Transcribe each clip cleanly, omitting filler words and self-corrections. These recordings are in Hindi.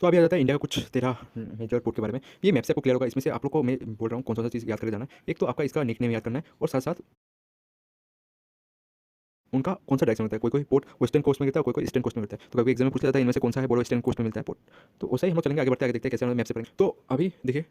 तो अभी आ जाता है इंडिया का कुछ 13 मेजर पोर्ट के बारे में। ये मैप से आपको क्लियर होगा, इसमें से आप लोग को मैं बोल रहा हूँ कौन सा चीज़ याद करके जाना है। एक तो आपका इसका निकनेम याद करना है और साथ साथ उनका कौन सा डायरेक्शन होता है। कोई कोई पोर्ट वेस्टर्न कोस्ट में गिरता है, कोई कोई ईस्टर्न कोस्ट में गिरता है। तो कभी एग्जाम में पूछा जाता है इनमें से कौन सा है, बोलो ईस्टर्न कोस्ट में मिलता है पोर्ट। तो वैसे ही हम लोग चलेंगे, आगे बढ़ते हैं, आगे देखते हैं कैसे हम मैप से पढ़ेंगे। तो अभी देखिए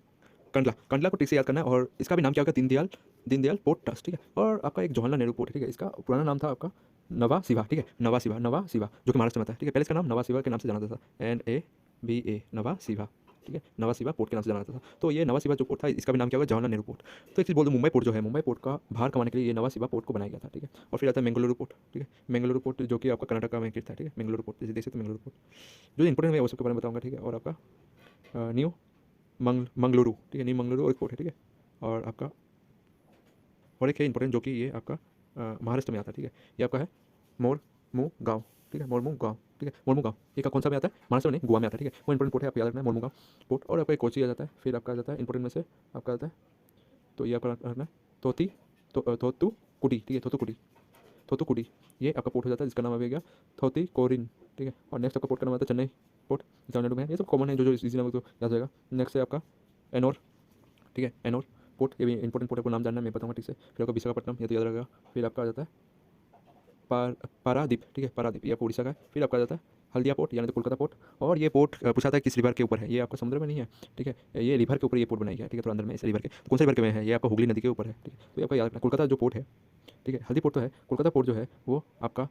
कंडला, कंडला को ठीक से याद करना है और इसका भी नाम क्या होगा, दीनदयाल, दीनदयाल पोर्ट ट्रस्ट, ठीक है। और आपका एक जवाहरलाल नेहरू पोर्ट है, ठीक है। इसका पुराना नाम था आपका नवा शिवा, ठीक है, नवा शिवा, नवा शिवा, जो कि महाराष्ट्र में था, ठीक है। पहले इसका नाम नवा शिवा के नाम से जाना जाता था, NAVA, नवा शिवा, ठीक है। नवा शिवा पोर्ट के नाम से जाना जाता था। तो ये नवा शिवा जो पोर्ट था, इसका भी नाम क्या होगा, जवाहरलाल नेहरू पोर्ट। तो एक चीज़ बोल दूँ, मुंबई पोर्ट जो है, मुंबई पोर्ट का भार कमाने के लिए ये नवा शिवा पोर्ट को बनाया गया था, ठीक है। और फिर आता है बेंगलुरु पोर्ट, ठीक है। बेंगलुरु पोर्ट जो कि आपका कर्नाटक में स्थित था, ठीक है। बेंगलुरु पोर्ट जैसे देख सकते हैं, बेंगलुरु पोर्ट जो इंपॉर्टेंट है वो सबके बारे में बताऊंगा, ठीक है। और आपका न्यू मंगलुरु, ठीक है, न्यू मंगलुरु और एक पोर्ट है, ठीक है। और आपका और एक है इंपॉर्टेंट जो कि ये आपका महाराष्ट्र में आता है, ठीक है। ये आपका है मोरमू गाँव, ठीक है, मोरमू गाँव, ठीक है। मोरमू गाँव ये का कौन सा में आता है, महाराष्ट्र में नहीं, गोवा में आता है, ठीक है। वो इंपॉर्टेंट पोर्ट है, आपको याद रखना है, मोरमू गाँव पोर्ट। और आपका एक कोची आ जाता है, फिर आपका आ जाता है इंपॉर्टेंट में से आपका आता है, तो ये आपका रखना है थोती, तो थोतू कुटी, ठीक है, थोतू कुटी, थोतू कुटी, ये आपका पोर्ट हो जाता है जिसका नाम अभी गया थोती कोरिन, ठीक है। और नेक्स्ट आपका पोर्ट का नाम आता है चेन्नई पोर्ट, तमिलनाडु में है। ये सब कॉमन है, जो जो इसी नाम तो याद रहेगा। नेक्स्ट है आपका एनोर, ठीक है, एनोर पोर्ट, ये भी इंपॉर्टेंट पोर्ट है, आपको नाम जानना है, मैं बताऊंगा ठीक से। फिर आपका विशाखापट्टनम, ये तो याद रहेगा। फिर आपका आ जाता है पारादीप, ठीक है, पारादीप, ये आपको उड़ीसा का है। फिर आपका आ जाता है हल्दिया पोर्ट, यानी तो कोलकाता पोर्ट। और ये पोर्ट पूछा था किस रिवर के ऊपर है, ये आपका समुद्र में नहीं है, ठीक है, ये रिवर के ऊपर ये पोर्ट बनाई गया है, ठीक है। तो अंदर में इस रिवर के कौन सा रिवर के में है, ये आपका हुगली नदी के ऊपर है, ठीक है। तो ये आपका याद रखना, कोलकाता जो पोर्ट है, ठीक है, हल्दी पोर्ट तो है, कोलकाता पोर्ट जो है वो आपका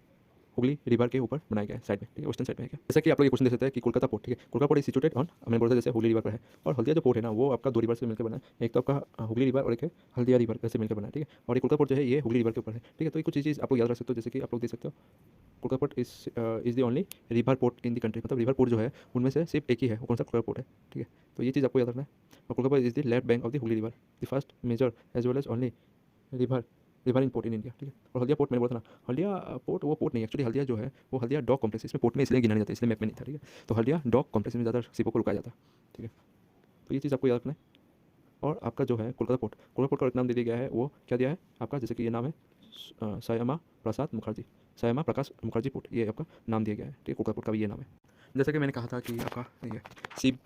हुगली रिवर के ऊपर बनाया गया है, साइड में, ठीक है, वेस्टर्न साइड में है क्या। जैसे कि आप लोग ये क्वेश्चन दे सकते हैं कि कोलकाता पोर्ट, ठीक है, Kolkata port is situated on, हमने बोला था जैसे हुगली रिवर पर है। और हल्दिया जो पोर्ट है ना, वो आपका दो रिवर से मिलकर बना है, एक तो आपका हुगली रिवर और एक है हल्दिया रिवर से मिलकर बना है, ठीक है। और ये कोलकाता पोर्ट जो है ये हुगली रिवर के ऊपर है, ठीक है। तो ये कुछ चीज़ आप लोग याद रख सकते हो, जैसे कि आप लोग देख सकते हो Kolkata port is the only river port in the country, मतलब रिवर पोर्ट जो है उनमें से सिर्फ एक ही है, वो कौन सा, कोलकाता पोर्ट है, ठीक है। तो ये चीज़ आपको याद रखना है। और Kolkata port is the left bank of the Hooghly river, the first major as well as only river river in port in India, ठीक है। और हल्दिया पोर्ट मैंने बोला था ना, हल्दिया पोर्ट वो पोर्ट नहीं, एक्चुअली हल्दिया जो है वो हल्दिया डॉक कॉम्प्लेक्स, इसमें पोर्ट में इसलिए गिना नहीं जाता, इसलिए मैप में नहीं था, ठीक है। तो हल्दिया डॉक कॉम्प्लेक्स में ज़्यादा शिपों को रुकाया जाता है, ठीक है। तो ये चीज़ आपको याद रखना है। और आपका जो है कोलकाता पोर्ट का एक नाम दे दिया गया है, वो क्या दिया है आपका, जैसे कि ये नाम है श्यामा प्रसाद मुखर्जी, श्यामा प्रकाश मुखर्जी पोर्ट, ये आपका नाम दिया गया है, ठीक है। कोलकाता पोर्ट का भी ये नाम है। जैसे कि मैंने कहा था कि आपका ये शिव,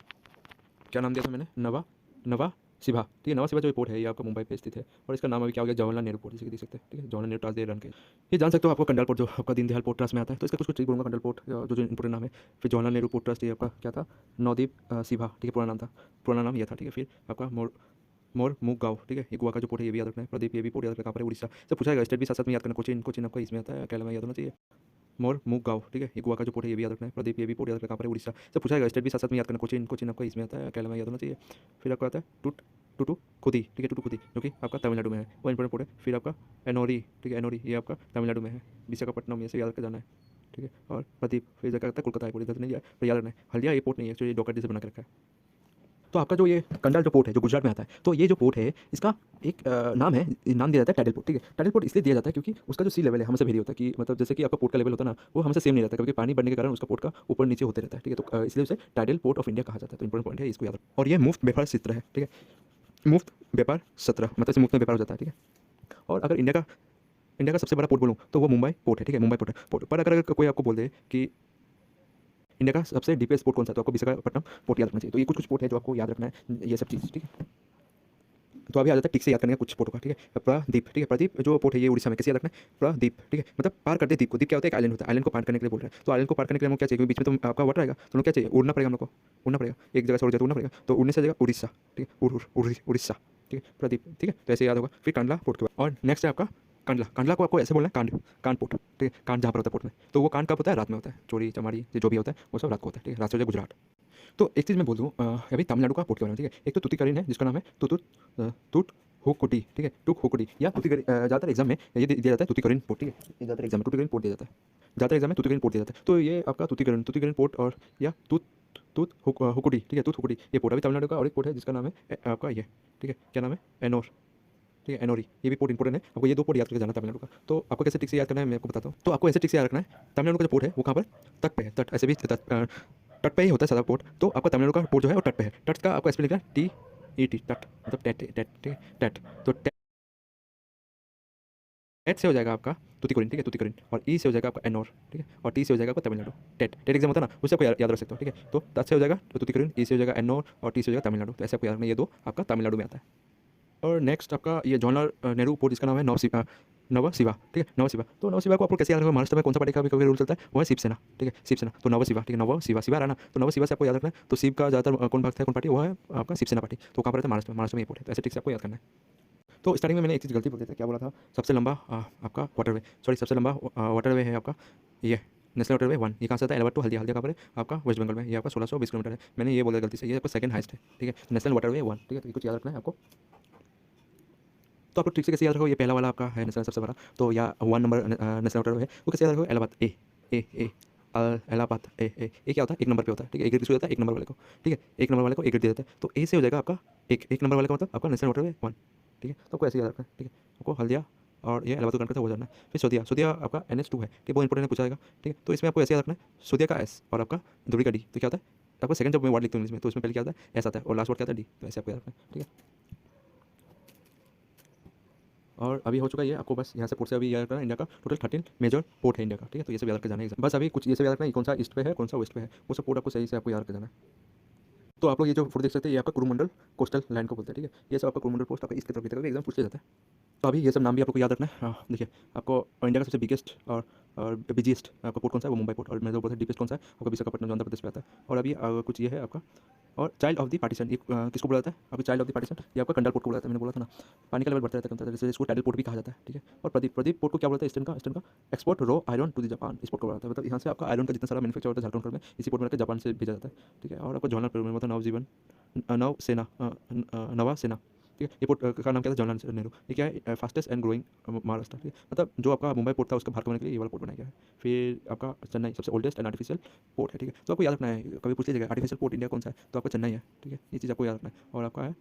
क्या नाम दिया था मैंने, नवा नवा शिवा, ठीक है। नवा शिवा जो पोर्ट है ये आपका मुंबई पे स्थित है। और इसका नाम अभी क्या हो गया, जवाहरलाल नेहरू पोर्ट, जैसे कि देख सकते हैं, ठीक है, Jawaharlal Nehru trust they run के। ये जान सकते हो आपको कंडाल पोर्ट जो आपका दीनदयाल पोर्ट ट्रस्ट में आता है। तो इसका कुछ कुछ चीज़ बोलूँगा, कंडाल पोर्ट जो जो इंपॉर्टेंट नाम है। फिर जवाहरलाल नेहरू पोर्ट ट्रस्ट, ये आपका क्या था, नवदीप शिवा, ठीक है, पुराना नाम था, पुराना नाम ये था, ठीक है। फिर आपका मोर गाँव, ठीक है, ये गोवा का जो पोर्ट है ये भी याद रखना है। प्रदीप, ये भी पोर्ट याद रखना, कहाँ पर है, उड़ीसा से पूछा जाएगा, स्टेट भी साथ साथ में याद करना। कोचिन, कोचिन आपका इसमें आता है, केरला में याद होना चाहिए। मोरमुगाँव, ठीक है, ये गोवा का जो पोर्ट है ये भी याद रखना है। प्रदीप, ये भी पोर्ट याद रखना, कहाँ पर है, उड़ीसा से पूछा जाएगा, स्टेट भी साथ साथ में याद करना। कोचिन, कोचिन आपका इसमें आता है, केरला में याद होना चाहिए। फिर आपका आता है टूटू खुदी, ठीक है, टूटू खुदी जो कि आपका तमिलनाडु में है, वो इंपॉर्टेंट पोर्ट है। फिर आपका एनोरी, ठीक है, एनोरी ये आपका तमिलनाडु में है। विशाखापट्टनम, ये से याद करके जाना है, ठीक है। और प्रदीप, फिर जगह आता है कोलकाता एयरपोर्ट, इधर नहीं है, पर याद रखना है। हल्दिया ये पोर्ट नहीं है, एक्चुअली डॉक्टर से बना के रखा है। तो आपका जो ये कंडाल जो पोर्ट है जो गुजरात में आता है, तो ये जो पोर्ट है इसका एक नाम है, नाम दिया जाता है टाइडल पोर्ट, ठीक है। टाइडल पोर्ट इसलिए दिया जाता है क्योंकि उसका जो सी लेवल है हमसे वेरी होता है, कि मतलब जैसे कि आपका पोर्ट का लेवल होता है ना, वो हमसे सेम नहीं रहता, क्योंकि पानी बढ़ने के कारण उसका पोर्ट का ऊपर नीचे होते रहता है, ठीक है। तो इसलिए उसे टाइडल पोर्ट ऑफ इंडिया कहा जाता है। तो इंपॉर्टेंट पॉइंट है, इसको याद रखो। और ये मुफ्त व्यापार क्षेत्र है, ठीक है, मुफ्त व्यापार सत्र, मतलब इसे मुफ्त में व्यापार हो जाता है, ठीक है। और अगर इंडिया का सबसे बड़ा पोर्ट बोलूँ तो वो मुंबई पोर्ट है, ठीक है, मुंबई पोर्ट है। पोर्ट पर अगर कोई आपको बोल दे कि इंडिया का सबसे डीपेस्ट पोर्ट कौन सा है, तो आपको विशाखापट्टनम पोर्ट याद रखना चाहिए। तो ये कुछ कुछ पोर्ट है जो आपको याद रखना है, ये सब चीज़, ठीक है। तो अभी आ जाता है टिक से याद करने का कुछ पोर्ट का, ठीक है। प्रदीप, ठीक है, प्रदीप जो पोर्ट है ये उड़ीसा में, कैसे याद रखना है, प्रदीप, ठीक है, मतलब पार करते द्वीप को। द्वीप क्या होता है, एक आइलैंड होता है, आइलैंड को पार करने के लिए बोल रहे हैं। तो आइलैंड को पार करने के लिए हमको क्या चाहिए, क्योंकि बीच में तो आपका वाटर आएगा, तो क्या चाहिए, उड़ना पड़ेगा हम लोग को, उड़ना पड़ेगा, एक जगह से और जगह उड़ना पड़ेगा। तो उड़ने से जगह उड़ीसा, ठीक है, उड़ीसा, ठीक है, प्रदीप, ठीक है। तो ऐसे याद होगा। फिर कांडला पोर्ट के बाद, और नेक्स्ट है आपका कंडला। कंडला को आपको ऐसे बोलना है, कांड पोर्ट, ठीक है, कांड जहाँ पर होता है पोर्ट में। तो वो कांड कब होता है, रात में होता है, चोरी चमारी जो भी होता है वो सब रात को होता है, ठीक है। रात से हो जाए गुजरात। तो एक चीज़ मैं बोल दूँ अभी तमिलनाडु का पोर्ट के बारे में, ठीक है। एक तो तुतिकरिन है जिसका नाम है तुत हुकुटी, ठीक है, टुक हुकुटी, या तुतिकरिन, ज़्यादातर एग्जाम में ये दिया जाता है तुतिकरिन पोर्ट, ठीक है। ज़्यादातर एग्जाम में तुतिकरिन पोर्ट दिया जाता है, ज़्यादातर एग्जाम में तुतिकरिन पोर्ट दिया जाता है। तो ये आपका तुतिकरिन पोर्ट, और या हुकुटी, ठीक है, तुत हुकुटी, ये पोर्ट अभी तमिलनाडु का। और एक पोर्ट है जिसका नाम है आपका ये, ठीक है, क्या नाम है, एनोर, ठीक है, एनोरी, ये भी पोर्ट इंपॉर्टेंट है। आपको ये दो पोर्ट याद करके जाना तमिलनाडु का। तो आपको कैसे टिक से याद करना है मैं आपको बताता हूँ। तो आपको ऐसे टिक से याद रखना है, तमिलनाडु का जो पोर्ट है वो कहाँ पर, तट पे है, तट ऐसे भी तट पे ही होता है सारा पोर्ट। तो आपका तमिलनाडु का पोर्ट जो है वो तट पे है। तट का आपको स्पेलिंग लिखना है TET, तट, मतलब टेट टेट टेट टेट। तो एच से हो जाएगा आपका तूतीकोरिन, ठीक है, तूतीकोरिन। और ई से हो जाएगा आपका एनोर, ठीक है। और टी से हो जाएगा आपका तमिलनाडु। टेट एग्जाम होता है ना, उससे आपको याद रख सकते हो, ठीक है। तो तच से हो जाएगा तूतीकोरिन, ई से हो जाएगा एनोर और टी से हो जाएगा तमिलनाडु। तो ऐसे आपको याद रखना, ये दो आपका तमिलनाडु में आता है। और नेक्स्ट आपका ये जवाहरलाल नेहरू पोर्ट, जिसका नाम है नवशिवा, ठीक है, नवशिवा। तो नवशिवा को आपको कैसे याद रखना, महाराष्ट्र में कौन सा पार्टी का भी कभी रूल चलता है, वो है शिवसेना, ठीक है, शिवसेना। तो नवशिवा, ठीक है, नवशिवा, शिवा रहा ना, तो नवशिवा से आपको याद रखना है। तो शिव का ज़्यादातर कौन भक्त है, कौन पार्टी, वो है आपका शिवसेना पार्टी। तो कहाँ पर रहता है, महाराष्ट्र में, महाराष्ट्र में ये पोर्ट है। तो ऐसे ठीक से आपको याद करना है। तो स्टार्टिंग में मैंने एक चीज़ गलती बोल दिया था, क्या बोला था, सबसे लंबा आपका वाटरवे, सॉरी, सबसे लंबा वाटरवे है आपका ये नेशनल वाटरवे 1। ये कहाँ से आता है, एलाहाबाद टू हल्दिया। हल्दिया कहाँ पर है, आपका वेस्ट बंगाल में। ये आपका 1620 किलोमीटर है। मैंने ये बोला गलती से, ये आपका सेकंड हाइस्ट है, ठीक है, नेशनल वाटरवे 1, ठीक है। तो ये कुछ याद रखना है आपको। तो आपको ठीक से कैसे याद रखो, ये पहला वाला आपका है नेशनल सबसे बड़ा, तो या 1 नंबर नेशनल वाटरवे है, वो कैसे याद रखो, इलाहाबाद ए इलाहाबाद ए क्या होता है, एक नंबर पे होता है, ठीक है। एक ग्रेड किसको देता है, एक नंबर वाले को, ठीक है, एक नंबर वाले को एक ग्रेड दे देता है। तो ए से हो जाएगा आपका एक नंबर वाले का मतलब आपका नेशनल वाटरवे 1, ठीक है। तो आपको ऐसे याद रखना है, ठीक है। आपको हल्दिया और ये इलाहाबाद का हो जाना है। फिर सोदिया, सोदिया आपका NH2 है, ठीक है, बहुत इंपॉर्टेंट है, पूछा जाएगा, ठीक है। तो इसमें आपको ऐसे याद रखना है, सोदिया का S और आपका धुरी का D। तो क्या होता है, आपको सेकंड जब मैं वर्ड लिखता हूँ इंग्लिश में, तो उसमें पहले क्या आता है, S आता है, और लास्ट वर्ड क्या आता है, D। तो ऐसे आपको याद रखना है, ठीक है। और अभी हो चुका है ये, आपको बस यहाँ से पोर्ट से अभी याद रखना है, इंडिया का टोटल 13 मेजर पोर्ट है इंडिया का, ठीक है। तो ये सब याद करके जाना है बस। अभी कुछ ये सब याद रखना है, कौन सा ईस्ट पे है, कौन सा वेस्ट पे है, वो सब पोर्ट आपको सही से आपको याद करके जाना है। तो आप लोग ये जो फोटो देख सकते हैं, ये आपका कुरुमंडल कोस्टल लैंड को बोलते हैं, ठीक है। ये सब आपका कुरुमंडल पोस्ट आपका ईस्ट की तरफ की तरफ एग्जाम पूछ लिया जाता है। तो अभी ये सब नाम भी आपको याद रखना है। देखिए, आपको इंडिया का सबसे बिगेस्ट और बिजीएस्ट आपका पोर्ट कौन सा है, वो मुंबई पोर्ट। और मेरे जो डीपेस्ट कौन सा है, आपका विशाखापट्टनम जो आंध्र प्रदेश में आता है। और अभी कुछ ये है आपका, और चाइल्ड ऑफ द पार्टीशन, ये किसको बोला जाता है, आपकी चाइल्ड ऑफ द पार्टीशन, ये आपका कंडल पोर्ट को बोला जाता है। मैंने बोला था ना, पानी का लेवल बढ़ता रहता है, जैसे इसको टाइडल पोर्ट भी कहा जाता है, ठीक है। और प्रदीप, प्रदीप पोर्ट को क्या बोलता है, ईस्टर्न का export raw iron to the Japan, इस पोर्ट को बोला जाता है। मतलब यहाँ से आपका आयरन का जितना सारा मैन्युफैक्चर होता है झारखंड में, इसी पोर्ट में रखकर जापान से भेजा जाता है, ठीक है। और आपको जवाहरलाल नेहरू मतलब नवजीवन नवसेना नवा सेना, ठीक है। ये पोर्ट का नाम क्या था, जवाहरलाल नेहरू। ये क्या है, फास्टेस्ट एंड ग्रोइंग महाराष्ट्र, ठीक है। मतलब जो आपका मुंबई पोर्ट था, उसका बाहर करने के लिए ये वाला पोर्ट बनाया गया है। फिर आपका चेन्नई सबसे ओल्डेस्ट एंड आर्टिफिशियल पोर्ट है, ठीक है। तो आपको याद रखना है, कभी पूछ लीजिएगा आर्टिफिशियल पोर्ट इंडिया कौन सा है, तो आपका चेन्नई है, ठीक है। ये चीज़ आपको याद रखना है। और आपका है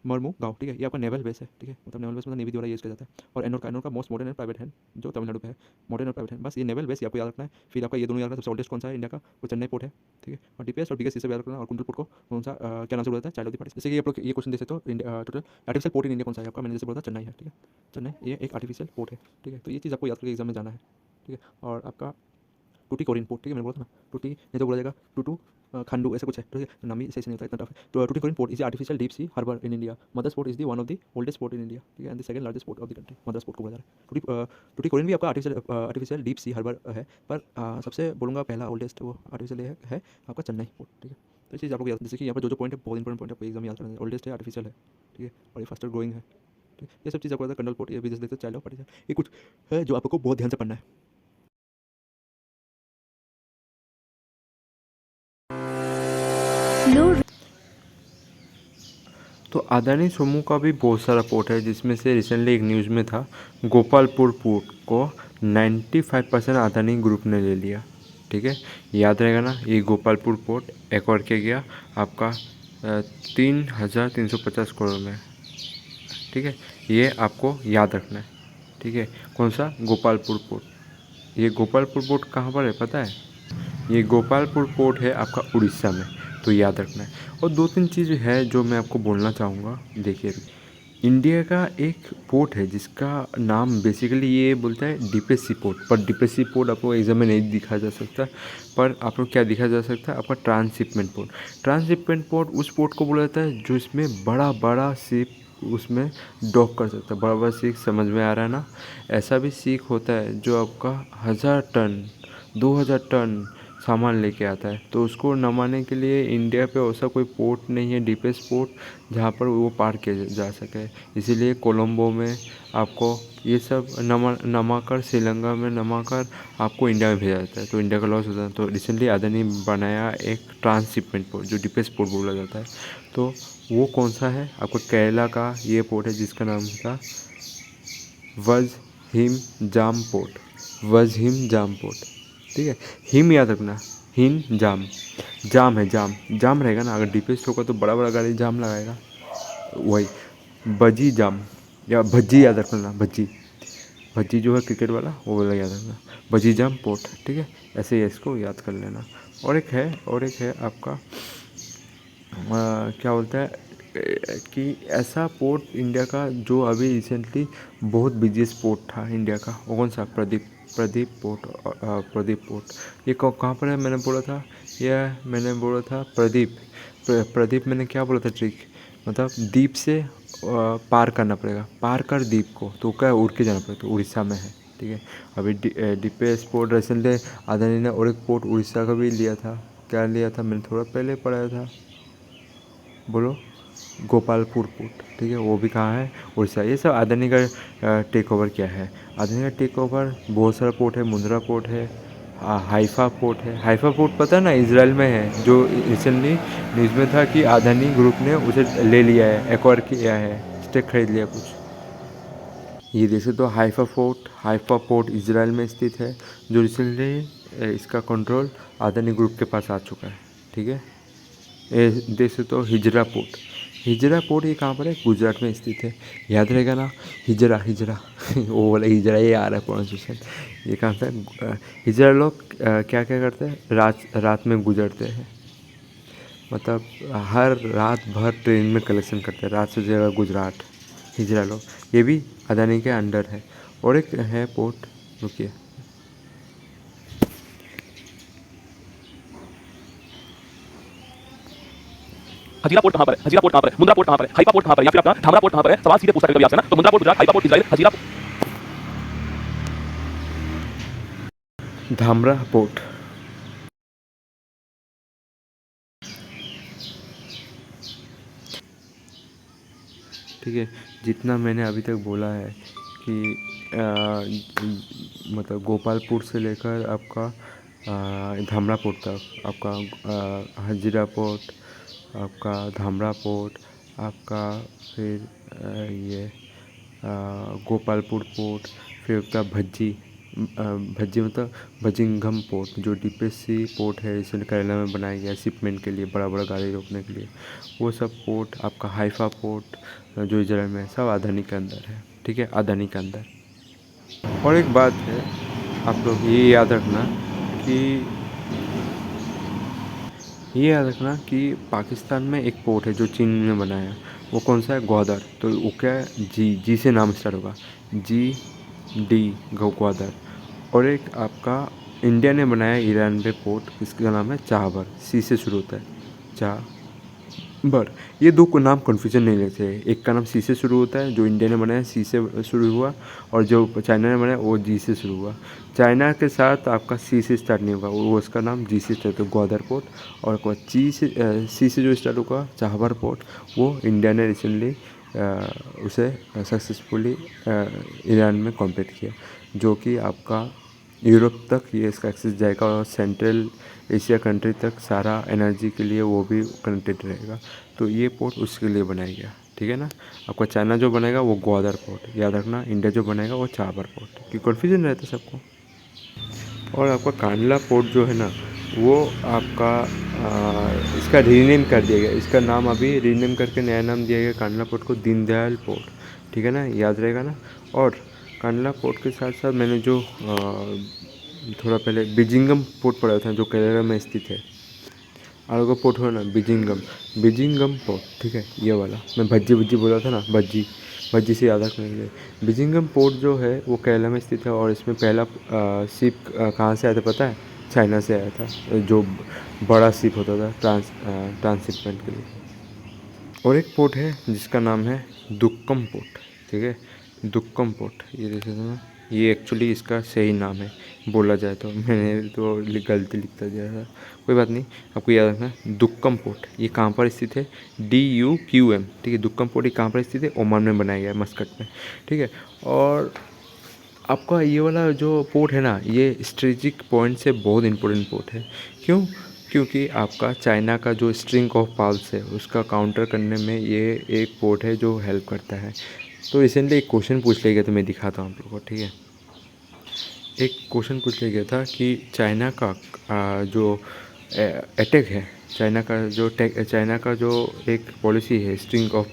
मरमू गाँव, ठीक है, ये आपका नेवल बेस है, ठीक है। मतलब नेवल बेस मतलब नेवी द्वारा यूज़ किया जाता है। और एनोर का मोस्ट मॉडर्न एंड प्राइवेट है, जो तमिलनाडु पे है, मॉडर्न और प्राइवेट है। बस ये नेवल बेस, ये आपको याद रखना है। फिर आपका ये दोनों याद रखना है, सबसे ओल्डेस्ट कौन सा है इंडिया का, वो चेन्नई पोर्ट है, ठीक है। और डीपीएस और बिगेस्ट इसे याद रखना। और कुंडल पोर्ट को कौन सा क्या नाम से बोलता है, चाइल्ड ऑफ द पार्टी। जैसे कि आप लोग ये क्वेश्चन दे सकते हो, total artificial port in India कौन सा है आपका, मैंने जैसे बोला था चेन्नई है, ठीक है। चेन्नई ये एक आर्टिफिशियल पोर्ट है, ठीक है। तो ये चीज़ आपको याद करके एग्जाम में जाना है, ठीक है। और आपका टूटीकोरिन पोर्ट, ठीक है, मैंने बोला था ना, टूटी नहीं तो बोला जाएगा टूटू खंडू, ऐसा कुछ है, ठीक है। नाम ही सही से नहीं होता, इतना टफ है। तो Tuticorin port is artificial deep sea harbour in India. Madras port is the one of the oldest port in India, ठीक है, and the second largest port of the country. Madras port को बोला जा रहा है। टूटीकोरिन भी आपका आर्टिफिशियल डीप सी हार्बर है, पर सबसे बोलूँगा पहला ओल्डेस्ट वो आर्टिफिशियल है आपका चेन्नई पोर्ट, ठीक है। तो ये चीज़ आपको याद, जैसे कि यहाँ पर जो पॉइंट है बहुत इंपॉर्टेंट पॉइंट है, आपको एग्जाम याद करना है। ओल्डेस्ट है, आर्टिफिशियल है, ठीक है, और ये फास्टर ग्रोइंग है, ठीक है। ये सब चीज़ आपको याद है। कंडल पोर्ट ये भी जैसे देखते चाइल्ड ऑफ पार्टी, ये कुछ है जो आपको बहुत ध्यान से पढ़ना है। तो अदानी सोमू का भी बहुत सारा पोर्ट है, जिसमें से रिसेंटली एक न्यूज़ में था, गोपालपुर पोर्ट को 95% अदानी ग्रुप ने ले लिया, ठीक है। याद रहेगा ना, ये गोपालपुर पोर्ट एक्वायर किया गया आपका 3,350 करोड़ में, ठीक है। ये आपको याद रखना है, ठीक है। कौन सा, गोपालपुर पोर्ट। ये गोपालपुर पोर्ट कहाँ पर है पता है, ये गोपालपुर पोर्ट है आपका उड़ीसा में, तो याद रखना है। और दो तीन चीज़ है जो मैं आपको बोलना चाहूँगा। देखिए, इंडिया का एक पोर्ट है जिसका नाम बेसिकली ये बोलता है डीपेस्ट सी पोर्ट, पर डीपेस्ट सी पोर्ट आपको एग्जाम में नहीं दिखा जा सकता। पर आप लोग क्या दिखा जा सकता है, आपका ट्रांसशिपमेंट पोर्ट। ट्रांसशिपमेंट पोर्ट उस पोर्ट को बोला जाता है जो इसमें बड़ा बड़ा शिप उसमें डॉक कर सकता है। बड़ा बड़ा सीख समझ में आ रहा है ना, ऐसा भी सीख होता है जो आपका 1,000 टन 2,000 टन सामान लेके आता है। तो उसको नमाने के लिए इंडिया पे ऐसा कोई पोर्ट नहीं है, डीपेस्ट पोर्ट, जहाँ पर वो पार किया जा सके। इसीलिए कोलंबो में आपको ये सब नमा कर, श्रीलंका में नमा कर आपको इंडिया में भेजा जाता है, तो इंडिया का लॉस होता है। तो रिसेंटली अदानी बनाया एक ट्रांसशिपमेंट पोर्ट जो डीपेस्ट पोर्ट बोला जाता है। तो वो कौन सा है, आपको केरला का ये पोर्ट है जिसका नाम था वज हिम जाम पोर्ट, वज हिम जाम पोर्ट, ठीक है। हिम याद रखना, हिम जाम, जाम है, जाम जाम रहेगा ना, अगर डीपेस्ट होगा तो बड़ा बड़ा गाड़ी जाम लगाएगा, वही बजी जाम या भज्जी याद रखना, भज्जी, भज्जी जो है क्रिकेट वाला वो वाला याद रखना, भजी जाम पोर्ट, ठीक है। ऐसे ही इसको याद कर लेना। और एक है आपका क्या बोलता है, कि ऐसा पोर्ट इंडिया का जो अभी रिसेंटली बहुत बिजीएस्ट पोर्ट था इंडिया का, वो कौन सा? प्रदीप पोर्ट। प्रदीप पोर्ट ये कहाँ पर है मैंने बोला था? यह मैंने बोला था प्रदीप। प्रदीप मैंने क्या बोला था ट्रिक? मतलब द्वीप से पार करना पड़ेगा, पार कर द्वीप को, तो क्या उड़ के जाना पड़ेगा, तो उड़ीसा में है। ठीक है, अभी डीपेस्ट पोर्ट रिसेंटली अदानी ने और एक पोर्ट उड़ीसा का भी लिया था। क्या लिया था? मैंने थोड़ा पहले पढ़ाया था, बोलो। गोपालपुर पोर्ट। ठीक है, वो भी कहाँ है? उड़ीसा। ये सब अदानी का टेक ओवर किया है। अदानी का टेक ओवर बहुत सारा पोर्ट है, मुंद्रा पोर्ट है, हाइफा पोर्ट है। हाइफा पोर्ट पता है ना, इसराइल में है, जो रिसेंटली न्यूज़ में था कि अदानी ग्रुप ने उसे ले लिया है, एक्वायर किया है, स्टेक खरीद लिया कुछ। ये देखे तो हाइफा पोर्ट इसराइल में स्थित है, जो रिसेंटली इसका कंट्रोल अदानी ग्रुप के पास आ चुका है। ठीक है, देख तो हिजरा पोर्ट ये कहाँ पर है? गुजरात में स्थित है। याद रहेगा ना, हिजरा वो वाला हिजरा, ये आ रहा है प्रोनाउंसिएशन। ये कहाँ से हिजरा लोग क्या क्या करते हैं? रात में गुजरते हैं, मतलब हर रात भर ट्रेन में कलेक्शन करते हैं, रात से जगह गुजरात। हिजरा लोग, ये भी अदानी के अंडर है। और एक है पोर्ट, रुकिए, हजीरा पोर्ट कहाँ पर है? हजीरा पोर्ट कहाँ पर है? मुंद्रा पोर्ट कहाँ पर है? हाइफा पोर्ट कहाँ पर है? या फिर आपका धामरा पोर्ट कहाँ पर है? सवाल सीधे पूछ सकते कभी आपसे ना, तो Mundra port Gujarat, Haifa port Israel, Hazira Dhamra port. ठीक है, जितना मैंने अभी तक बोला है कि मतलब गोपालपुर से लेकर आपका धामरा पोर्ट तक, आपका हजीरा पोर्ट, आपका धामरा पोर्ट, आपका फिर ये गोपालपुर पोर्ट, फिर आपका भज्जी मतलब भजिंगम पोर्ट, जो डीपेस्ट सी पोर्ट है, इसे केरला में बनाया गया है शिपमेंट के लिए, बड़ा बड़ा गाड़ी रोकने के लिए। वो सब पोर्ट, आपका हाइफा पोर्ट जो इजराइल में है, सब अदानी के अंदर है। ठीक है, अदानी के अंदर। और एक बात है, आप लोग कि ये याद रखना कि पाकिस्तान में एक पोर्ट है जो चीन ने बनाया है, वो कौन सा है? ग्वादर। तो वो क्या है? जी से नाम स्टार्ट होगा, GD, ग्वादर। और एक आपका इंडिया ने बनाया ईरान पे पोर्ट, इसका नाम है चाहबर, C से शुरू होता है, चाहबर। ये दो को नाम कन्फ्यूजन नहीं लेते हैं, एक का नाम C से शुरू होता है, जो इंडिया ने बनाया C से शुरू हुआ, और जो चाइना ने बनाया वो G से शुरू हुआ। चाइना के साथ आपका C से स्टार्ट नहीं होगा, वो उसका नाम G से स्टार्ट होगा, ग्वादर पोर्ट। और C से जो स्टार्ट होगा, चाहबर पोर्ट, वो इंडिया ने रिसेंटली उसे सक्सेसफुली ईरान में कॉम्पीट किया, जो कि आपका यूरोप तक ये इसका एक्सेस जाएगा, और सेंट्रल एशिया कंट्री तक सारा एनर्जी के लिए वो भी कनेक्टेड रहेगा। तो ये पोर्ट उसके लिए बनाया गया। ठीक है ना, आपका चाइना जो बनेगा वो ग्वादर पोर्ट याद रखना, इंडिया जो बनेगा वो चाबर पोर्ट, कि कन्फ्यूजन रहता है सबको। और आपका कांडला पोर्ट जो है ना, वो आपका इसका रीनेम कर दिया गया, इसका नाम अभी रीनेम करके नया नाम दिया गया कांडला पोर्ट को, दीनदयाल पोर्ट। ठीक है ना, याद रहेगा ना। और कांडला पोर्ट के साथ साथ मैंने जो थोड़ा पहले बिजिंगम पोर्ट पढ़ा था, जो केरला में स्थित है। और को पोर्ट हो ना बिजिंगम पोर्ट। ठीक है, ये वाला मैं भज्जी भज्जी बोला था ना, भज्जी से याद रखने के लिए। बिजिंगम पोर्ट जो है वो केरला में स्थित है, और इसमें पहला शिप कहाँ से आया था पता है? चाइना से आया था, जो बड़ा शिप होता था ट्रांसशिपमेंट के लिए। और एक पोर्ट है जिसका नाम है दुक्कम पोर्ट। ठीक है, दुक्कम पोर्ट, ये देख सकते हैं, ये एक्चुअली इसका सही नाम है बोला जाए तो, मैंने तो गलती लिखता दिया था, कोई बात नहीं, आपको याद रखना। दुक्कम पोर्ट ये कहाँ पर स्थित है? DUQM। ठीक है, दुक्कम पोर्ट ये कहाँ पर स्थित है? ओमान में बनाया गया है, मस्कट में। ठीक है, और आपका ये वाला जो पोर्ट है ना, ये स्ट्रेटेजिक पॉइंट से बहुत इंपॉर्टेंट पोर्ट है। क्यों? क्योंकि आपका चाइना का जो स्ट्रिंग ऑफ पाल्स है उसका काउंटर करने में ये एक पोर्ट है जो हेल्प करता है। तो रिसेंटली एक क्वेश्चन पूछ लिया गया, तो मैं दिखाता हूँ आप लोगों को। ठीक है, एक क्वेश्चन पूछ लिया गया था कि चाइना का जो अटैक है, चाइना का जो एक पॉलिसी है स्ट्रिंग ऑफ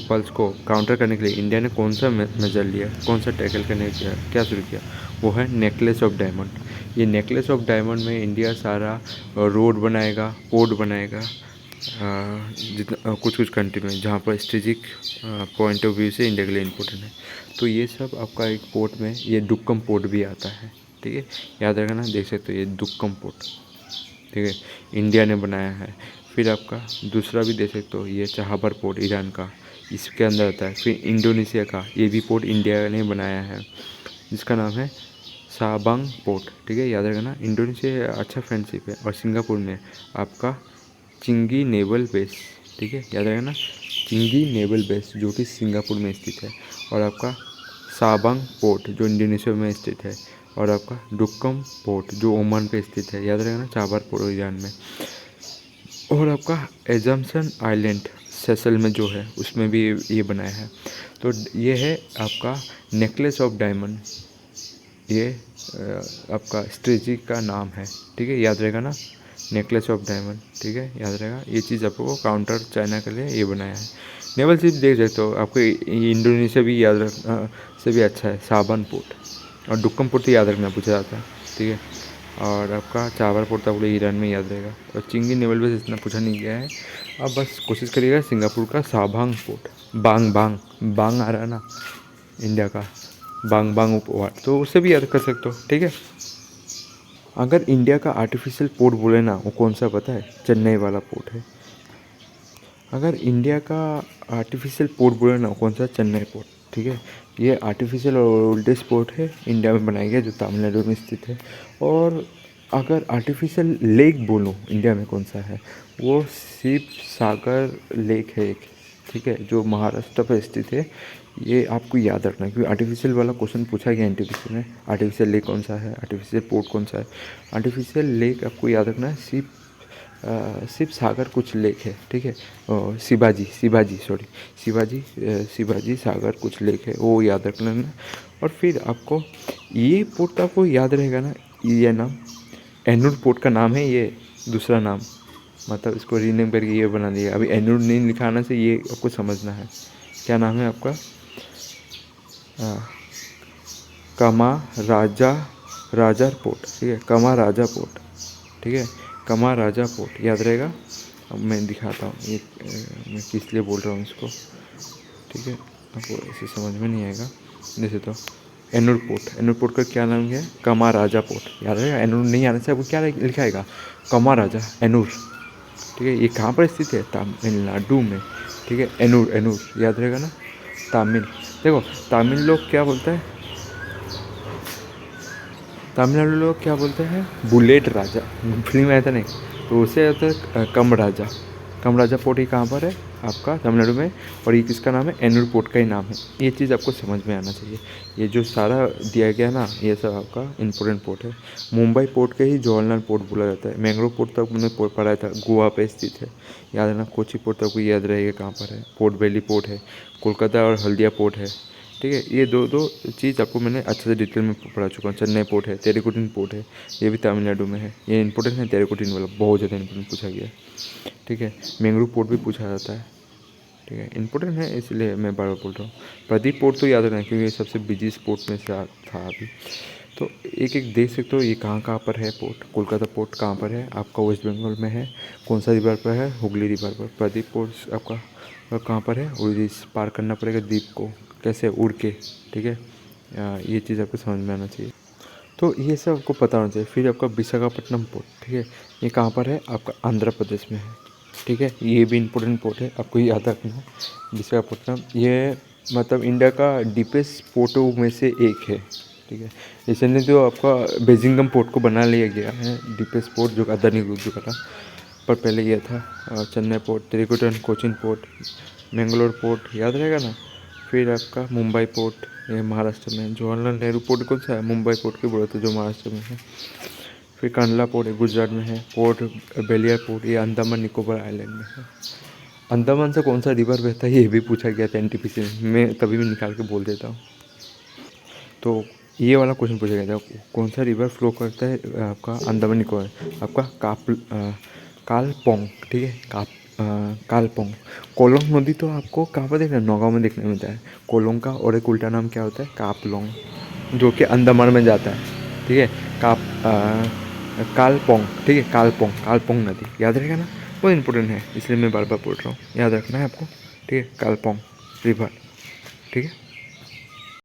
पल्स को काउंटर करने के लिए इंडिया ने कौन सा मेजर लिया, कौन सा टैकल करने किया, क्या शुरू किया? वो है नेकलेस ऑफ डायमंड। ये नेकलेस ऑफ डायमंड में इंडिया सारा रोड बनाएगा, पोर्ट बनाएगा, जितना कुछ कुछ कंट्री में जहाँ पर स्ट्रेटेजिक पॉइंट ऑफ व्यू से इंडिया के लिए इम्पोर्टेंट है। तो ये सब आपका एक पोर्ट में ये डुक्कम पोर्ट भी आता है, ठीक है, याद रखना, देख सकते हो ये डुक्कम पोर्ट, ठीक है, इंडिया ने बनाया है। फिर आपका दूसरा भी देख सकते हो ये चाहबर पोर्ट ईरान का, इसके अंदर आता है। फिर इंडोनेशिया का ये भी पोर्ट इंडिया ने बनाया है, जिसका नाम है साबांग पोर्ट, ठीक है, याद रखना। इंडोनेशिया अच्छा फ्रेंडशिप है। और सिंगापुर में आपका चिंगी नेवल बेस, ठीक है, याद रखना, चिंगी नेवल बेस जो कि सिंगापुर में स्थित है। और आपका साबांग पोर्ट जो इंडोनेशिया में स्थित है। और आपका डुक्कम पोर्ट जो ओमान पे स्थित है, याद रखना, चाबर पोर्ट ईरान में। और आपका एजम्सन आइलैंड सेसल में जो है उसमें भी ये बनाया है। तो ये है आपका नेकलेस ऑफ डायमंड, ये आपका स्ट्रेटजी का नाम है, ठीक है, याद रहेगा ना, नेकलेस ऑफ डायमंड, ठीक है, याद रहेगा। ये चीज़ आपको काउंटर चाइना के लिए ये बनाया है। नेवल शिप देख सकते हो, आपको इंडोनेशिया भी याद रखना से भी अच्छा है, साबन पोर्ट। और डुक्कम पोर्ट तो याद रखना पूछा जाता है, ठीक है। और आपका चावर पोर्ट तो आपको ईरान में याद रहेगा। और चिंगी नेवल बेस इतना पूछा नहीं गया है। अब बस कोशिश करिएगा सिंगापुर का साबांग पोर्ट, बांग बांग बांग आ रहा है ना इंडिया का, बांग बांग उपवार, तो उसे भी याद कर सकते हो, ठीक है। अगर इंडिया का आर्टिफिशियल पोर्ट बोले ना, वो कौन सा पता है? चेन्नई वाला पोर्ट है। अगर इंडिया का आर्टिफिशियल पोर्ट बोले ना, वो कौन सा? चेन्नई पोर्ट, ठीक है। ये आर्टिफिशियल और ओल्डेस्ट पोर्ट है इंडिया में बनाया गया, जो तमिलनाडु में स्थित है। और अगर आर्टिफिशियल लेक बोलूँ इंडिया में कौन सा है, वो शिव सागर लेक है एक, ठीक है, जो महाराष्ट्र पर स्थित है। ये आपको याद रखना है, क्योंकि आर्टिफिशियल वाला क्वेश्चन पूछा गया एनटीपीसी में। आर्टिफिशियल लेक कौन सा है, आर्टिफिशियल पोर्ट कौन सा है। आर्टिफिशियल लेक आपको याद रखना है, शिव सागर कुछ लेक है, ठीक है। शिवाजी सागर कुछ लेक है, वो याद रख लेना। और फिर आपको ये पोर्ट तो आपको याद रहेगा ना, ये नाम एनुर पोर्ट का नाम है, ये दूसरा नाम, मतलब इसको रीनेम करके ये बना दिया। अभी एनुर नहीं लिखाना से ये आपको समझना है। क्या नाम है आपका? कमा राजा पोर्ट, ठीक है, कमा राजा पोर्ट, ठीक है, कमा राजा पोर्ट याद रहेगा। अब मैं दिखाता हूँ ये मैं किस लिए बोल रहा हूँ इसको, ठीक है, आपको ऐसे समझ में नहीं आएगा। जैसे तो एनुर पोर्ट का क्या नाम है? कमा राजा पोर्ट, याद रहेगा। एनुर नहीं आने से आपको क्या लिखाएगा? कमा राजा एनुर, ठीक है। ये कहाँ पर स्थित है? तमिलनाडु में, ठीक है। एनुर याद रहेगा ना। देखो तमिल लोग क्या बोलते हैं, तमिलनाडु लोग क्या बोलते हैं? बुलेट राजा, फिल्म आया था नहीं, तो उसे होता है कम राजा पोर्ट। ही कहाँ पर है? आपका तमिलनाडु में। और ये किसका नाम है? एनुर पोर्ट का ही नाम है। ये चीज़ आपको समझ में आना चाहिए। ये जो सारा दिया गया ना, ये सब आपका इम्पोर्टेंट पोर्ट है। मुंबई पोर्ट के ही जवाहरलाल पोर्ट बोला जाता है। मैंगलोर पोर्ट तक मैंने पढ़ा था, गोवा पे स्थित है, याद है ना। कोची पोर्ट तक याद रहेगा कहाँ पर है। पोर्ट बेली पोर्ट है, कोलकाता और हल्दिया पोर्ट है, ठीक है। ये दो चीज़ आपको मैंने अच्छे से डिटेल में पढ़ा चुका हूँ। चेन्नई पोर्ट है, तेरेकुटिन पोर्ट है, ये भी तमिलनाडु में है। ये इंपॉर्टेंट है, तेरेकुटिन वाला बहुत ज़्यादा इंपॉर्टेंट पूछा गया है, ठीक है। मैंगलोर पोर्ट भी पूछा जाता है, ठीक है, इंपॉर्टेंट है, इसलिए मैं बार बार बोल रहा हूँ। प्रदीप पोर्ट तो याद रखना, क्योंकि ये सबसे बिजी स्पोर्ट में से था अभी। तो एक एक देख सकते हो ये कहाँ पर है पोर्ट। कोलकाता पोर्ट कहाँ पर है? आपका वेस्ट बंगाल में है। कौन सा रिवर पर है? हुगली रिवर पर। प्रदीप पोर्ट आपका कहाँ पर है? और इस पार करना पड़ेगा द्वीप को, कैसे? उड़ के, ठीक है। ये चीज़ आपको समझ में आना चाहिए। तो ये सब आपको पता होना चाहिए। फिर आपका विशाखापट्टनम पोर्ट, ठीक है, ये कहाँ पर है? आपका आंध्र प्रदेश में है, ठीक है। ये भी इम्पोर्टेंट पोर्ट है, आपको याद रखना है। विशाखापट्टनम ये मतलब इंडिया का डीपेस्ट पोर्टों में से एक है, ठीक है। रिसेंटली तो आपका बेजिंगम पोर्ट को बना लिया गया है डीपेस्ट पोर्ट, जो अदानी ग्रुप जो करा, पर पहले यह था चेन्नई पोर्ट, तेरेकुटन, कोचिन पोर्ट, मैंगलोर पोर्ट, याद रहेगा ना। फिर आपका मुंबई पोर्ट, ये महाराष्ट्र में। जवाहरलाल नेहरू पोर्ट कौन सा है? मुंबई पोर्ट के बोले थे, जो महाराष्ट्र में है। फिर कंडला पोर्ट है, गुजरात में है। पोर्ट बेलियर पोर्ट, ये अंडमान निकोबार आइलैंड में है। अंडमान से कौन सा रिवर बहता है, ये भी पूछा गया था एनटीपीसी में। मैं तभी भी निकाल के बोल देता हूँ। तो ये वाला क्वेश्चन पूछा गया था, कौन सा रिवर फ्लो करता है आपका अंडमान निकोबार? आपका कालपोंग, ठीक है, कालपोंग। कोलोंग नदी तो आपको कहाँ पर देखना है? नौगांव में देखने मिलता है कोलोंग का। और एक उल्टा नाम क्या होता है? कापलोंग, जो कि अंडमान में जाता है, ठीक है। कालपोंग, ठीक है, कालपोंग नदी, याद रहेगा ना। बहुत इंपॉर्टेंट है, इसलिए मैं बार बार बोल रहा हूँ, याद रखना है आपको, ठीक है। कालपोंग रिवर, ठीक है।